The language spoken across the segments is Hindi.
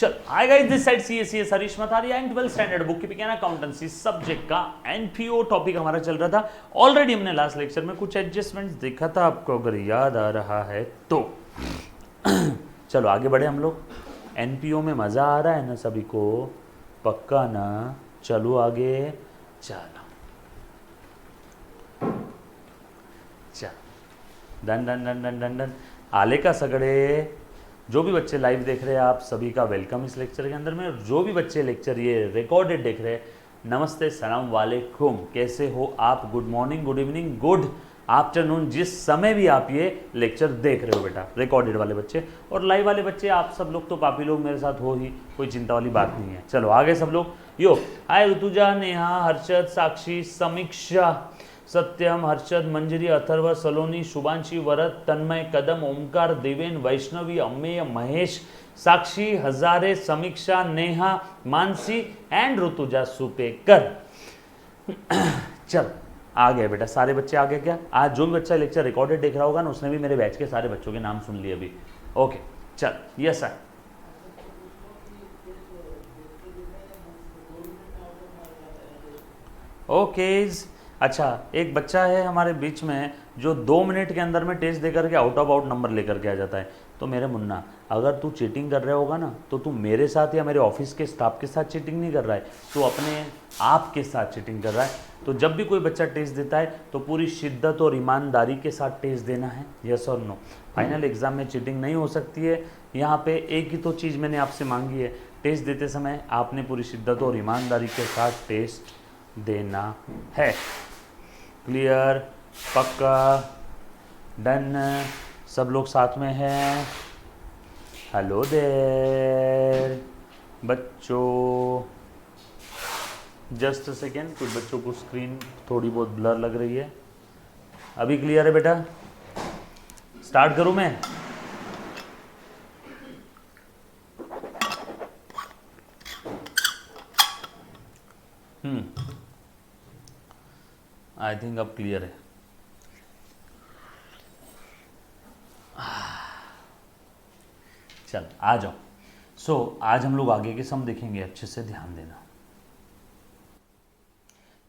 चल hi guys, this side CS Harish Mathariya and 12th standard book keeping and accountancy subject का एनपीओ टॉपिक हमारा चल रहा था। ऑलरेडी हमने लास्ट लेक्चर में कुछ एडजस्टमेंट्स देखा था, आपको अगर याद आ रहा है तो चलो आगे बढ़े हम लोग। एनपीओ में मज़ा आ रहा है ना सभी को? पक्का ना? चलो आगे। चलो चल done done done done done done. आले का सगड़े। जो भी बच्चे लाइव देख रहे हैं आप सभी का वेलकम इस लेक्चर के अंदर में, और जो भी बच्चे लेक्चर ये रिकॉर्डेड देख रहे हैं, नमस्ते, सलाम वालेकुम, कैसे हो आप? Good morning, good evening, good afternoon, जिस समय भी आप ये लेक्चर देख रहे हो बेटा, रिकॉर्डेड वाले बच्चे और लाइव वाले बच्चे, आप सब लोग तो पापी लोग मेरे साथ हो ही, कोई चिंता वाली बात नहीं है। चलो आगे सब लोग। यो हाय ऋतुजा, नेहा, हर्षद, साक्षी, समीक्षा, सत्यम, हर्षद, मंजरी, अथर्व, सलोनी, शुभांशी, वरद, तन्मय, कदम, ओमकार, देवेन, वैष्णवी, अमेय, महेश, साक्षी, हजारे, समीक्षा, नेहा, मानसी एंड ऋतुजा सुपेकर। चल आ गए बेटा, सारे बच्चे आ गए क्या? आज जो भी बच्चा लेक्चर रिकॉर्डेड देख रहा होगा ना, उसने भी मेरे बैच के सारे बच्चों के नाम सुन लिए अभी। ओके चल, यस सर। ओके अच्छा, एक बच्चा है हमारे बीच में जो 2 मिनट के अंदर में टेस्ट देकर के आउट ऑफ आउट नंबर लेकर के आ जाता है। तो मेरे मुन्ना, अगर तू चीटिंग कर रहा होगा ना, तो तू मेरे साथ या मेरे ऑफिस के स्टाफ के साथ चीटिंग नहीं कर रहा है, तो अपने आप के साथ चीटिंग कर रहा है। तो जब भी कोई बच्चा टेस्ट देता है तो पूरी शिद्दत और ईमानदारी के साथ टेस्ट देना है, यस और नो। फाइनल एग्जाम में चीटिंग नहीं हो सकती है। यहाँ पे एक ही तो चीज़ मैंने आपसे मांगी है, टेस्ट देते समय आपने पूरी शिद्दत और ईमानदारी के साथ टेस्ट देना है। क्लियर? पक्का? डन? सब लोग साथ में हैं? हेलो देयर बच्चों, जस्ट अ सेकेंड, कुछ बच्चों को स्क्रीन थोड़ी बहुत ब्लर लग रही है। अभी क्लियर है बेटा? स्टार्ट करूं मैं? आई थिंक अब क्लियर है। चल आ जाओ। सो आज हम लोग आगे के सम देखेंगे, अच्छे से ध्यान देना।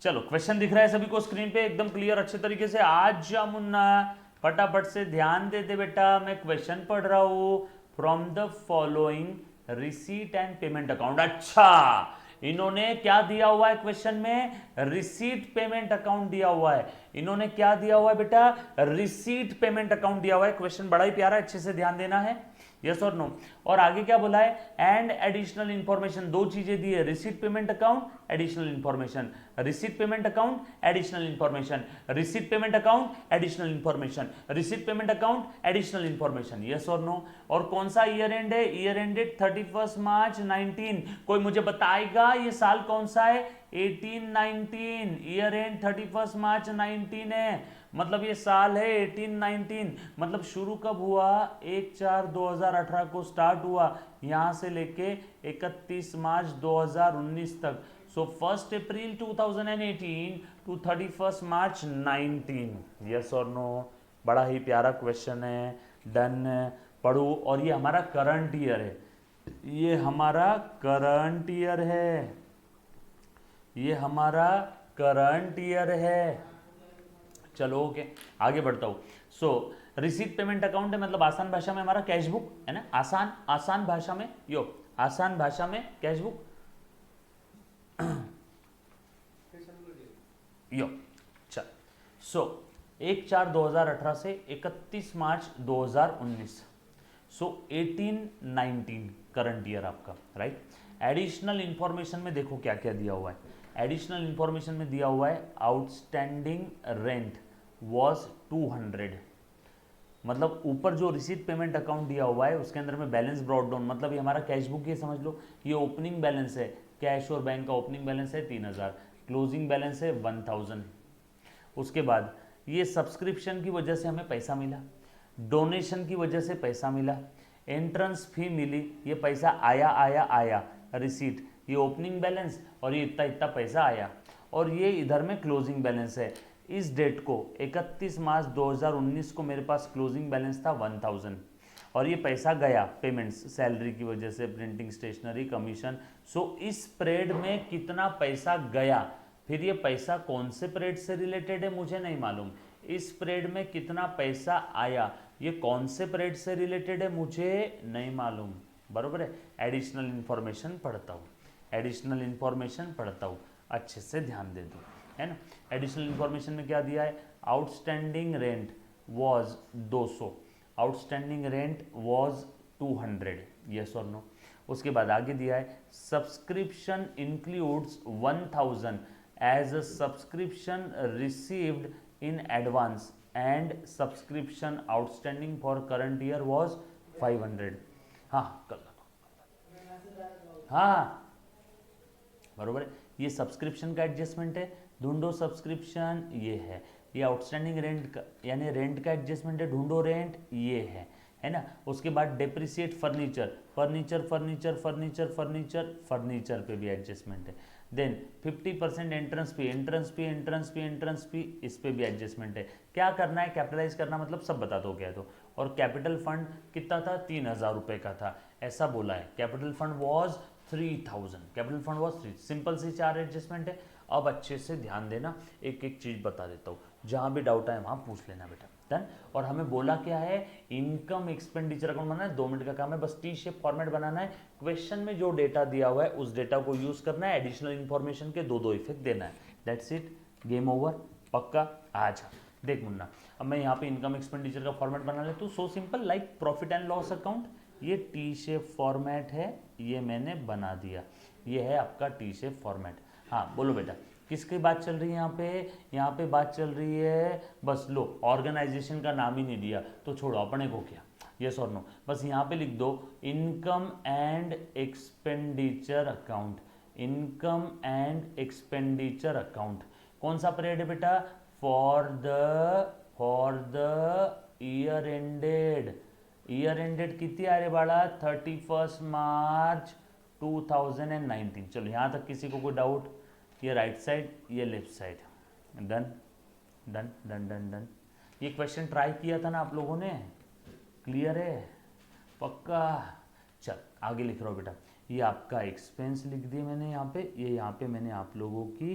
चलो क्वेश्चन दिख रहा है सभी को स्क्रीन पे एकदम क्लियर अच्छे तरीके से? आज जा मुन्ना, फटाफट से ध्यान दे दे बेटा, मैं क्वेश्चन पढ़ रहा हूं। From the following receipt and payment account. अच्छा, इन्होंने क्या दिया हुआ है क्वेश्चन में? रिसीट पेमेंट अकाउंट दिया हुआ है। इन्होंने क्या दिया हुआ है बेटा? रिसीट पेमेंट अकाउंट दिया हुआ है। क्वेश्चन बड़ा ही प्यारा है, अच्छे से ध्यान देना है, यस और नो। और आगे क्या बोला है? एंड एडिशनल इंफॉर्मेशन, दो चीजें दी है, receipt payment account, additional information, receipt payment account, additional information, receipt payment account, additional information, receipt payment account, additional information, yes और नो। और कौन सा ईयर एंड है? Year ended 31 March 19। कोई मुझे बताएगा ये साल कौन सा है? 1819। ईयर एंड 31 मार्च 19 है, मतलब ये साल है 1819। मतलब शुरू कब हुआ? 1/4/2018 को स्टार्ट हुआ, यहां से लेके 31 मार्च 2019 तक। सो 1 अप्रैल 2018 टू 31 मार्च 19, यस और नो। बड़ा ही प्यारा क्वेश्चन है। डन? पढ़ो। और ये हमारा करंट ईयर है, ये हमारा करंट ईयर है, ये हमारा करंट ईयर है। चलो ओके, आगे बढ़ता हूँ। सो रिसीट पेमेंट अकाउंट है, मतलब आसान भाषा में हमारा कैश बुक है ना। आसान भाषा में, यो आसान भाषा में कैश बुक। यो चल। सो 1/4/2018 से 31 मार्च 2019, सो 1819 करंट ईयर आपका, राइट। एडिशनल इंफॉर्मेशन में देखो क्या क्या दिया हुआ है। एडिशनल इंफॉर्मेशन में दिया हुआ है आउटस्टैंडिंग रेंट वॉज 200, मतलब ऊपर जो रिसीट पेमेंट अकाउंट दिया हुआ है उसके अंदर में बैलेंस ब्रॉट डाउन, मतलब ये हमारा कैश बुक, ये समझ लो ये ओपनिंग बैलेंस है, कैश और बैंक का ओपनिंग बैलेंस है 3000, क्लोजिंग बैलेंस है 1000। उसके बाद ये सब्सक्रिप्शन की वजह से हमें पैसा मिला, डोनेशन की वजह से पैसा मिला, एंट्रेंस फी मिली, ये पैसा आया आया आया, रिसीट, ये ओपनिंग बैलेंस और ये इतना इतना पैसा आया, और ये इधर में क्लोजिंग बैलेंस है। इस डेट को 31 मार्च 2019 को मेरे पास क्लोजिंग बैलेंस था 1000, और ये पैसा गया पेमेंट्स, सैलरी की वजह से, प्रिंटिंग, स्टेशनरी, कमीशन। सो इस परेड में कितना पैसा गया, फिर ये पैसा कौन से परेड से रिलेटेड है मुझे नहीं मालूम। इस परेड में कितना पैसा आया, ये कौन से परेड से रिलेटेड है मुझे नहीं मालूम, बरोबर है। एडिशनल इन्फॉर्मेशन पढ़ता हूँ, एडिशनल इन्फॉर्मेशन पढ़ता हूँ, अच्छे से ध्यान दे दो, है ना। एडिशनल इन्फॉर्मेशन में क्या दिया है, outstanding rent was 200, outstanding rent was 200, yes और नो। उसके बाद आगे दिया है subscription includes 1000 as a subscription received in advance and subscription outstanding for current year was 500। हाँ कर लो, हाँ बरोबर है। ये सब्सक्रिप्शन का एडजस्टमेंट है, ढूंढो सब्सक्रिप्शन, ये है। ये आउटस्टैंडिंग रेंट का यानी रेंट का एडजस्टमेंट है, ढूंढो रेंट, ये है ना। उसके बाद depreciate furniture, furniture furniture furniture furniture furniture पे भी एडजस्टमेंट है। Then 50% entrance fee, entrance fee entrance fee entrance fee, इस पे भी एडजस्टमेंट है। क्या करना है, कैपिटलाइज करना, मतलब सब बता दो क्या तो। और कैपिटल फंड कितना था, 3000 रुपये का था, ऐसा बोला है। Capital fund was 3000, capital fund was 3, simple C 4 adjustment है। अब अच्छे से ध्यान देना, एक एक चीज बता देता हूँ, जहां भी डाउट आए वहां पूछ लेना बेटा, डन। और हमें बोला क्या है, इनकम एक्सपेंडिचर अकाउंट बनाना है, 2 मिनट का काम है, बस टी शेप फॉर्मेट बनाना है। क्वेश्चन में जो डेटा दिया हुआ है उस डेटा को यूज करना है, एडिशनल इन्फॉर्मेशन के दो इफेक्ट देना है, दैट्स इट, गेम ओवर। पक्का आ जा। देख मुन्ना, अब मैं यहाँ पे इनकम एक्सपेंडिचर का फॉर्मेट बना लेता हूँ, so simple, like profit and loss account. ये टी शेप फॉर्मेट है, ये मैंने बना दिया, ये है आपका टी शेप फॉर्मेट। हाँ बोलो बेटा, किसकी बात चल रही है यहाँ पे, यहाँ पे बात चल रही है, बस लो, ऑर्गेनाइजेशन का नाम ही नहीं दिया तो छोड़ो, अपने को क्या, यस और नो। बस यहाँ पे लिख दो income and expenditure account, income and expenditure account. कौन सा पीरियड है बेटा, for the year ended, year ended कितनी आ रही बाड़ा, 31 मार्च 2019। चलो यहाँ तक किसी को कोई डाउट, ये राइट साइड, ये left side, done done done done done. ये क्वेश्चन ट्राई किया था ना आप लोगों ने, क्लियर है, पक्का। चल आगे लिख रहा हूँ बेटा, ये आपका एक्सपेंस लिख दिए मैंने यहाँ पे, ये यहाँ पे मैंने आप लोगों की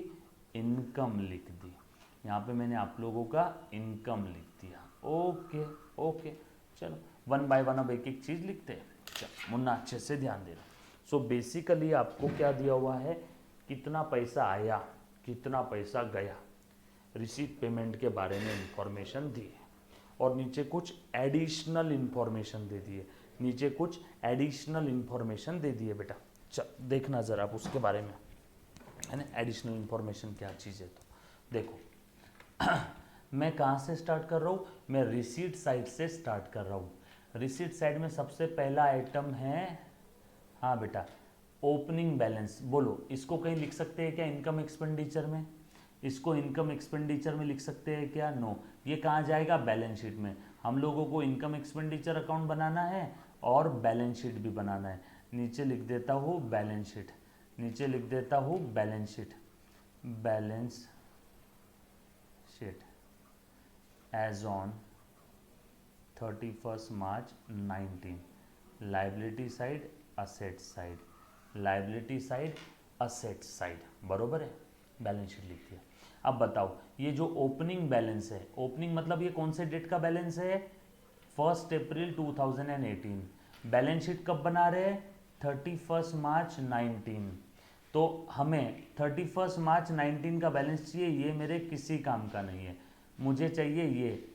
इनकम लिख दी, यहाँ पे मैंने आप लोगों का इनकम लिख दिया। ओके ओके, चलो वन बाय वन अब एक एक चीज़ लिखते हैं। चल मुन्ना अच्छे से ध्यान देना। सो बेसिकली आपको क्या दिया हुआ है, कितना पैसा आया, कितना पैसा गया, रिसीट पेमेंट के बारे में इंफॉर्मेशन दी है, और नीचे कुछ एडिशनल इंफॉर्मेशन दे दी है, नीचे कुछ एडिशनल इंफॉर्मेशन दे दी है बेटा। चल देखना ज़रा आप उसके बारे में, है ना, एडिशनल इंफॉर्मेशन क्या चीज़ है। तो देखो मैं कहाँ से स्टार्ट कर रहा हूँ, मैं रिसीट साइड से स्टार्ट कर रहा हूँ। रिसीट साइड में सबसे पहला आइटम है, हाँ बेटा, ओपनिंग बैलेंस। बोलो, इसको कहीं लिख सकते हैं क्या इनकम एक्सपेंडिचर में, इसको इनकम एक्सपेंडिचर में लिख सकते हैं क्या, नो। ये कहाँ जाएगा, बैलेंस शीट में। हम लोगों को इनकम एक्सपेंडिचर अकाउंट बनाना है और बैलेंस शीट भी बनाना है। नीचे लिख देता हूँ बैलेंस शीट, नीचे लिख देता हूँ balance sheet, balance sheet as on 31 March 19, liability side, asset side, liability side, asset side, बरोबर है, बैलेंस शीट लिख दिया। अब बताओ, ये जो ओपनिंग बैलेंस है, ओपनिंग मतलब ये कौन से डेट का बैलेंस है, 1 अप्रैल 2018। बैलेंस शीट कब बना रहे हैं, 31 मार्च 19। तो हमें 31 मार्च 19 का बैलेंस चाहिए, ये मेरे किसी काम का नहीं है, मुझे चाहिए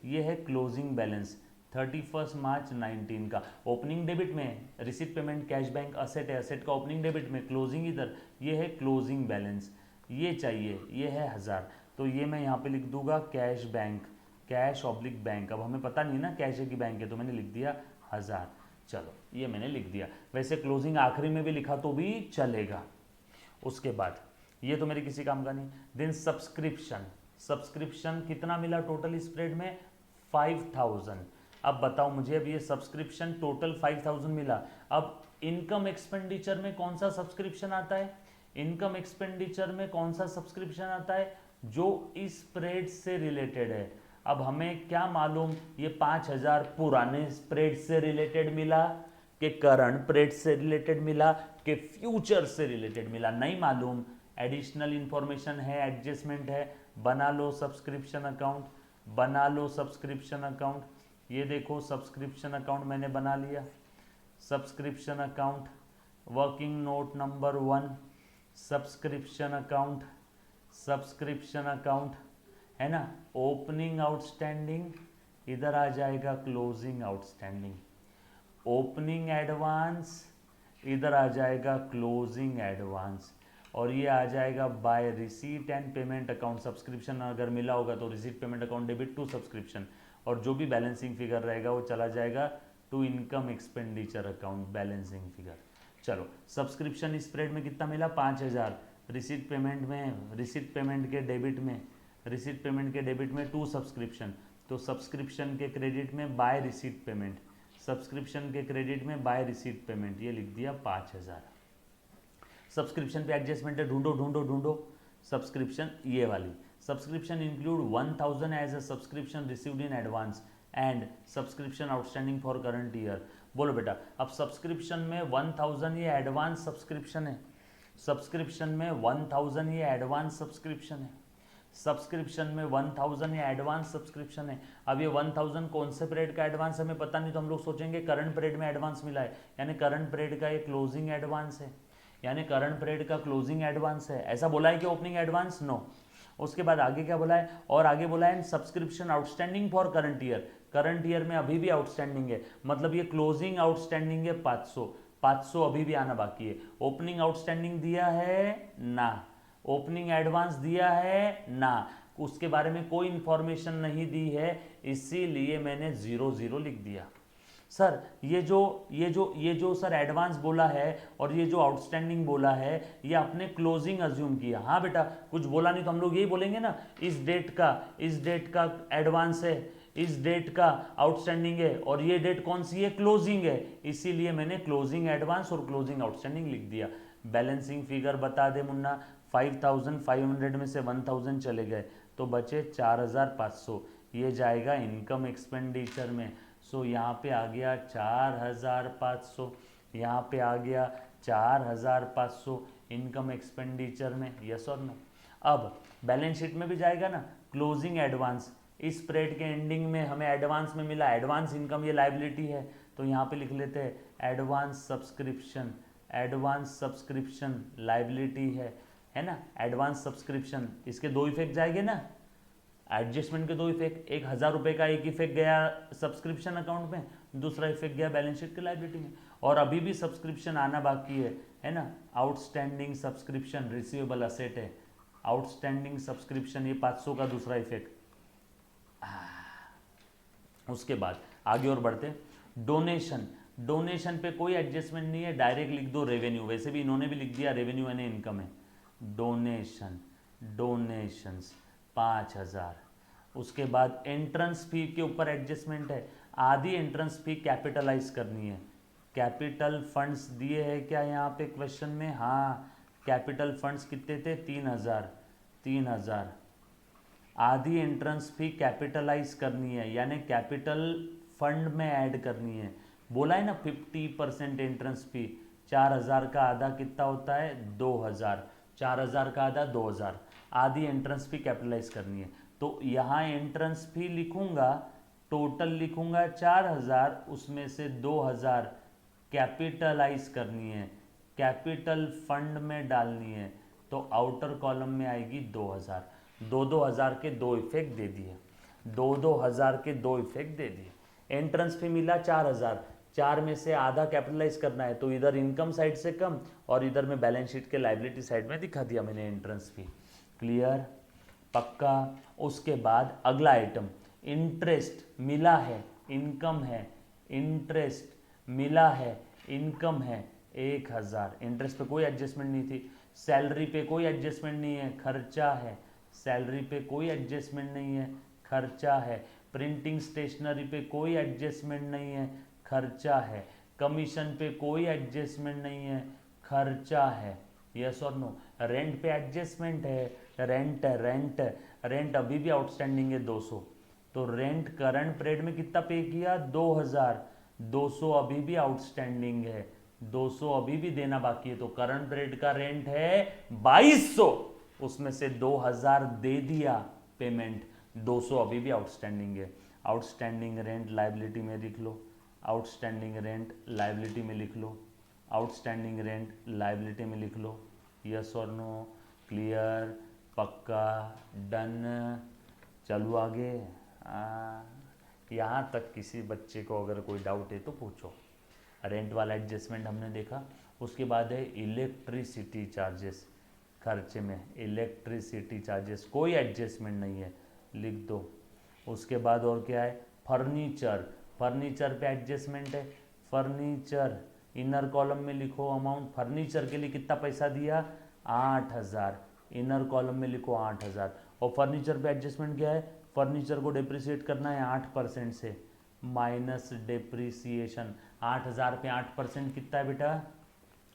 ये है क्लोजिंग बैलेंस 31 मार्च 19 का। ओपनिंग डेबिट में receipt payment cash bank asset है, असेट का ओपनिंग डेबिट में क्लोजिंग इधर, ये है क्लोजिंग बैलेंस, ये चाहिए, ये है 1000। तो ये मैं यहाँ पे लिख दूंगा cash bank, cash oblique bank. अब हमें पता नहीं ना कैश है कि बैंक है, तो मैंने लिख दिया 1000। चलो ये मैंने लिख दिया, वैसे क्लोजिंग आखिरी में भी लिखा तो भी चलेगा। उसके बाद ये तो मेरे किसी काम का नहीं। देन सब्सक्रिप्शन, सब्सक्रिप्शन कितना मिला टोटल स्प्रेड में, 5000। अब बताओ मुझे, अब ये सब्सक्रिप्शन टोटल 5000 मिला। अब इनकम एक्सपेंडिचर में कौन सा सब्सक्रिप्शन आता है, इनकम एक्सपेंडिचर में कौन सा सब्सक्रिप्शन आता है, जो इस स्प्रेड से रिलेटेड है। अब हमें क्या मालूम ये 5000 पुराने स्प्रेड से रिलेटेड मिला कि करंट स्प्रेड से रिलेटेड मिला कि फ्यूचर से रिलेटेड मिला, नहीं मालूम। एडिशनल इंफॉर्मेशन है, एडजस्टमेंट है, बना लो सब्सक्रिप्शन अकाउंट, बना लो सब्सक्रिप्शन अकाउंट। ये देखो सब्सक्रिप्शन अकाउंट मैंने बना लिया। Subscription account working note number 1, subscription account, subscription account है ना। ओपनिंग आउटस्टैंडिंग, इधर आ जाएगा क्लोजिंग आउटस्टैंडिंग। ओपनिंग एडवांस, इधर आ जाएगा क्लोजिंग एडवांस। और ये आ जाएगा by receipt and payment account. Subscription अगर मिला होगा तो receipt payment account debit to subscription, और जो भी बैलेंसिंग फिगर रहेगा वो चला जाएगा to income expenditure account balancing figure. चलो सब्सक्रिप्शन स्प्रेड में कितना मिला 5000, रिसीट पेमेंट में, रिसीट पेमेंट के डेबिट में, रिसीट पेमेंट के डेबिट में टू सब्सक्रिप्शन, तो सब्सक्रिप्शन के क्रेडिट में बाय रिसीट पेमेंट, सब्सक्रिप्शन के क्रेडिट में बाय रिसीट पेमेंट, ये लिख दिया 5000। सब्सक्रिप्शन पे एडजस्टमेंट है, ढूंढो ढूंढो ढूंढो। सब्सक्रिप्शन ये वाली, subscription include 1000 as a subscription received in advance and subscription outstanding for current year. बोलो बेटा, अब सब्सक्रिप्शन में 1000 ये एडवांस सब्सक्रिप्शन है, सब्सक्रिप्शन में 1000 ये एडवांस सब्सक्रिप्शन है, सब्सक्रिप्शन में 1000 ये एडवांस सब्सक्रिप्शन है। अब ये 1000 कौन से पीरियड का एडवांस हमें पता नहीं, तो हम लोग सोचेंगे करंट पीरियड में एडवांस मिला है, यानी करंट पीरियड का ये क्लोजिंग एडवांस है, यानी करंट पीरियड का क्लोजिंग एडवांस है। ऐसा बोला है कि ओपनिंग एडवांस? नो। उसके बाद आगे क्या बोला है, और आगे बोला है subscription outstanding for current year, current year में अभी भी आउटस्टैंडिंग है, मतलब ये क्लोजिंग आउटस्टैंडिंग है 500, 500 अभी भी आना बाकी है। ओपनिंग आउटस्टैंडिंग दिया है ना, ओपनिंग एडवांस दिया है ना, उसके बारे में कोई इंफॉर्मेशन नहीं दी है, इसीलिए मैंने 00 लिख दिया। सर ये जो सर एडवांस बोला है और ये जो आउटस्टैंडिंग बोला है, ये आपने क्लोजिंग अज्यूम किया। हाँ बेटा, कुछ बोला नहीं तो हम लोग यही बोलेंगे ना, इस डेट का एडवांस है, इस डेट का आउटस्टैंडिंग है, और ये डेट कौन सी है, क्लोजिंग है, इसीलिए मैंने क्लोजिंग एडवांस और क्लोजिंग आउटस्टैंडिंग लिख दिया। बैलेंसिंग फिगर बता दे मुन्ना, 5500 में से 1000 चले गए तो बचे 4500, ये जाएगा इनकम एक्सपेंडिचर में। सो यहाँ पे आ गया 4500, यहाँ पे आ गया 4500 इनकम एक्सपेंडिचर में, यस और नो। अब बैलेंस शीट में भी जाएगा ना, क्लोजिंग एडवांस, इस स्प्रेड के एंडिंग में हमें एडवांस में मिला, एडवांस इनकम ये लाइबिलिटी है, तो यहाँ पे लिख लेते हैं advance subscription, advance subscription liability है ना, एडवांस सब्सक्रिप्शन। इसके दो इफेक्ट जाएंगे ना, एडजस्टमेंट के दो इफेक्ट, 1000 रुपये का एक इफेक्ट गया सब्सक्रिप्शन अकाउंट में, दूसरा इफेक्ट गया बैलेंस शीट के लाइबिलिटी में, और अभी भी सब्सक्रिप्शन आना बाकी है ना। आउटस्टैंडिंग सब्सक्रिप्शन रिसीवेबल असेट है, आउटस्टैंडिंग सब्सक्रिप्शन, ये 500 का दूसरा इफेक्ट। उसके बाद आगे और बढ़ते, डोनेशन, डोनेशन पे कोई एडजस्टमेंट नहीं है, डायरेक्ट लिख दो रेवेन्यू, वैसे भी इन्होंने भी लिख दिया रेवेन्यू यानी इनकम है। Donation, donations 5000। उसके बाद एंट्रेंस फी के ऊपर एडजस्टमेंट है, आधी एंट्रेंस फी कैपिटलाइज करनी है। कैपिटल फंड्स दिए हैं क्या यहाँ पे क्वेश्चन में? हाँ, कैपिटल फंड्स कितने थे? 3000, 3000। आधी एंट्रेंस फी कैपिटलाइज करनी है, यानी कैपिटल फंड में ऐड करनी है। बोला है ना 50% एंट्रेंस फी, 4000 का आधा कितना होता है? 2000, 4000 का आधा 2000, आधी एंट्रेंस फी कैपिटलाइज करनी है। तो यहाँ एंट्रेंस फी लिखूंगा, टोटल लिखूंगा 4000, उसमें से 2000 कैपिटलाइज करनी है, कैपिटल फंड में डालनी है, तो आउटर कॉलम में आएगी 2000। 2000 के दो इफेक्ट दे दिए, 2000 के दो इफेक्ट दे दिए। एंट्रेंस फी मिला 4000, 4 में से आधा कैपिटलाइज करना है, तो इधर इनकम साइड से कम और इधर में बैलेंस शीट के लाइबिलिटी साइड में दिखा दिया मैंने एंट्रेंस फी। क्लियर? पक्का? उसके बाद अगला आइटम, इंटरेस्ट मिला है, इनकम है, इंटरेस्ट मिला है, इनकम है 1000। इंटरेस्ट पे कोई एडजस्टमेंट नहीं थी, सैलरी पे कोई एडजस्टमेंट नहीं है, खर्चा है, सैलरी पे कोई एडजस्टमेंट नहीं है, खर्चा है। प्रिंटिंग स्टेशनरी पे कोई एडजस्टमेंट नहीं है, खर्चा है। कमीशन पे कोई एडजस्टमेंट नहीं है, खर्चा है। यस और नो? रेंट पे एडजस्टमेंट है, रेंट अभी भी आउटस्टैंडिंग है 200, तो रेंट करंट पीरियड में कितना पे किया 2000, 200 अभी भी आउटस्टैंडिंग है, 200 अभी भी देना बाकी है, तो करंट पीरियड का रेंट है 2200, उसमें से 2000 दे दिया पेमेंट, 200 अभी भी आउटस्टैंडिंग है। आउटस्टैंडिंग रेंट लाइबिलिटी में लिख लो, आउटस्टैंडिंग रेंट लाइबिलिटी में लिख लो, आउटस्टैंडिंग रेंट लाइबिलिटी में लिख लो। यस और नो, क्लियर, पक्का, डन। चलो आगे। यहाँ तक किसी बच्चे को अगर कोई डाउट है तो पूछो। रेंट वाला एडजस्टमेंट हमने देखा। उसके बाद है इलेक्ट्रिसिटी चार्जेस, खर्चे में इलेक्ट्रिसिटी चार्जेस कोई एडजस्टमेंट नहीं है, लिख दो। उसके बाद और क्या है, फर्नीचर, फर्नीचर पे एडजस्टमेंट है। फर्नीचर इनर कॉलम में लिखो अमाउंट, फर्नीचर के लिए कितना पैसा दिया 8000, इनर कॉलम में लिखो 8000। और फर्नीचर पे एडजस्टमेंट क्या है, फर्नीचर को डिप्रिसिएट करना है 8% से, माइनस डिप्रिसिएशन। 8000 पे 8% कितना है बेटा,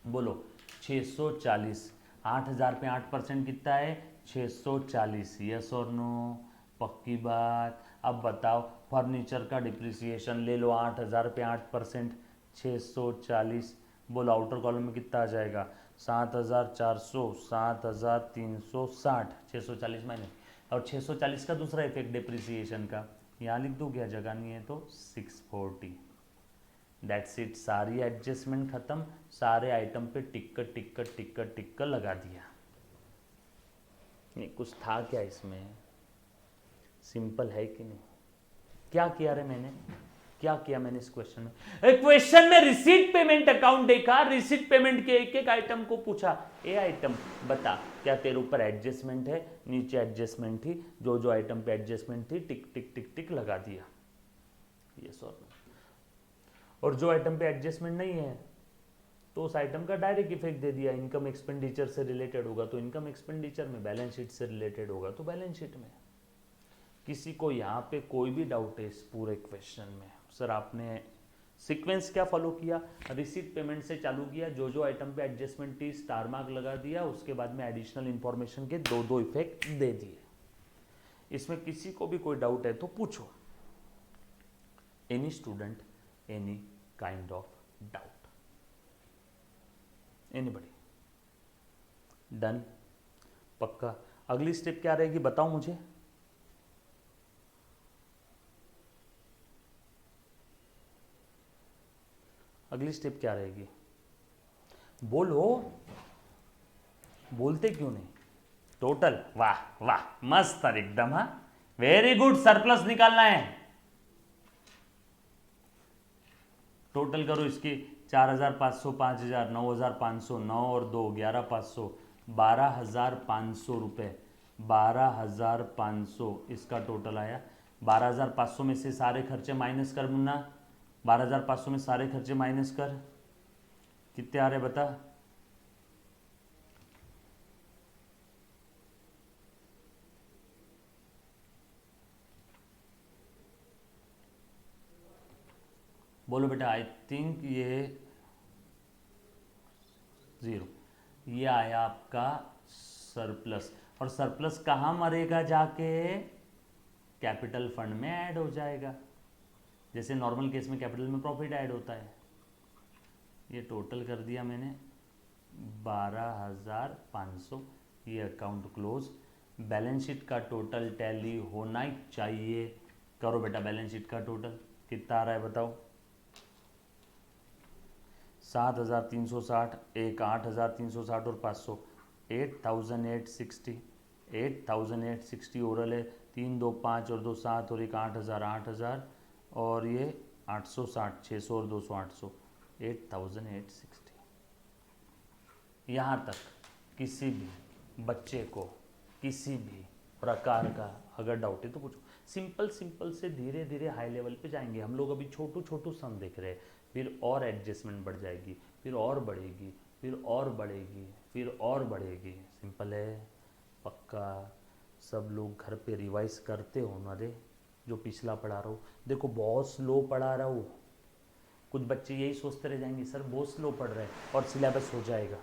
बोलो 640। 8000 पे 8% कितना है 640। यस और नो, पक्की बात। अब बताओ फर्नीचर का डिप्रिसिएशन ले लो, 8000 पे 8% 640। बोलो आउटर कॉलम में कितना आ जाएगा 7400, 7360, 640 माइनस। और 640 का दूसरा इफेक्ट डिप्रिसिएशन का यहाँ लिख दो, क्या जगह नहीं है तो 640। दैट्स इट, सारी एडजस्टमेंट खत्म, सारे आइटम पे टिक टिक लगा दिया। नहीं कुछ था क्या इसमें, सिंपल है कि नहीं। क्या किया रे मैंने, क्या किया मैंने इस क्वेश्चन में। क्वेश्चन में रिसीट पेमेंट अकाउंट देखा, रिसीट पेमेंट के एक एक आइटम को पूछा, ए आइटम बता क्या तेरे ऊपर एडजस्टमेंट है, नीचे एडजस्टमेंट थी, जो जो आइटम पे एडजस्टमेंट थी टिक टिक टिक टिक लगा दिया। यस और जो आइटम पे एडजस्टमेंट नहीं है तो उस आइटम का डायरेक्ट इफेक्ट दे दिया। इनकम एक्सपेंडिचर से रिलेटेड होगा तो इनकम एक्सपेंडिचर में, बैलेंस शीट से रिलेटेड होगा तो बैलेंस शीट में। किसी को यहाँ पे कोई भी डाउट है इस पूरे क्वेश्चन में, सर आपने सीक्वेंस क्या फॉलो किया, रिसीट पेमेंट से चालू किया, जो जो आइटम पे एडजस्टमेंट थी स्टार मार्क लगा दिया, उसके बाद में एडिशनल इंफॉर्मेशन के दो दो इफेक्ट दे दिए। इसमें किसी को भी कोई डाउट है तो पूछो, any student, any kind of doubt, anybody, done, पक्का। अगली स्टेप क्या रहेगी बताओ मुझे। अगली स्टेप क्या रहेगी, बोलो, बोलते क्यों नहीं। टोटल, वाह वाह मस्त एकदम, हाँ वेरी गुड, सरप्लस निकालना है। टोटल करो इसकी, 4500, 5000, 9500, 9 और 2 11500, 12500 रुपये, 12500 इसका टोटल आया। 12500 में से सारे खर्चे माइनस कर मुन्ना, 12500 में सारे खर्चे माइनस कर, कितने आ रहे बता। बोलो बेटा, आई थिंक ये 0, ये आया आपका सरप्लस। और सरप्लस कहाँ मरेगा जाके, कैपिटल फंड में ऐड हो जाएगा, जैसे नॉर्मल केस में कैपिटल में प्रॉफिट ऐड होता है। ये टोटल कर दिया मैंने 12500, ये अकाउंट क्लोज। बैलेंस शीट का टोटल टैली होना ही चाहिए, करो बेटा बैलेंस शीट का टोटल कितना आ रहा है बताओ। 7360, एक 8360 और 500, 8860, 8860 ओरल है, 3 2 5 और 2 7 और एक 8000, 8000 और ये 860, 600 और 200 800, 8860। यहाँ तक किसी भी बच्चे को किसी भी प्रकार का अगर डाउट है तो पूछो। सिंपल सिंपल से धीरे धीरे हाई लेवल पे जाएंगे हम लोग। अभी छोटू छोटू सम देख रहे हैं, फिर और एडजस्टमेंट बढ़ जाएगी, फिर और बढ़ेगी, फिर और बढ़ेगी, फिर और बढ़ेगी। सिंपल है, पक्का। सब लोग घर पे रिवाइज करते हो ना रे, जो पिछला पढ़ा रहा हूँ। देखो बहुत स्लो पढ़ा रहा हूँ, कुछ बच्चे यही सोचते रह जाएंगे सर बहुत स्लो पढ़ रहे हैं और सिलेबस हो जाएगा।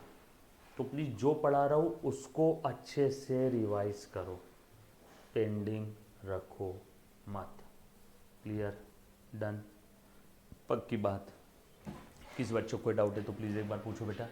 तो प्लीज़ जो पढ़ा रहा हूँ उसको अच्छे से रिवाइज करो, पेंडिंग रखो मत। क्लियर, डन, पक्की बात। किस बच्चों को कोई डाउट है तो प्लीज़ एक बार पूछो बेटा।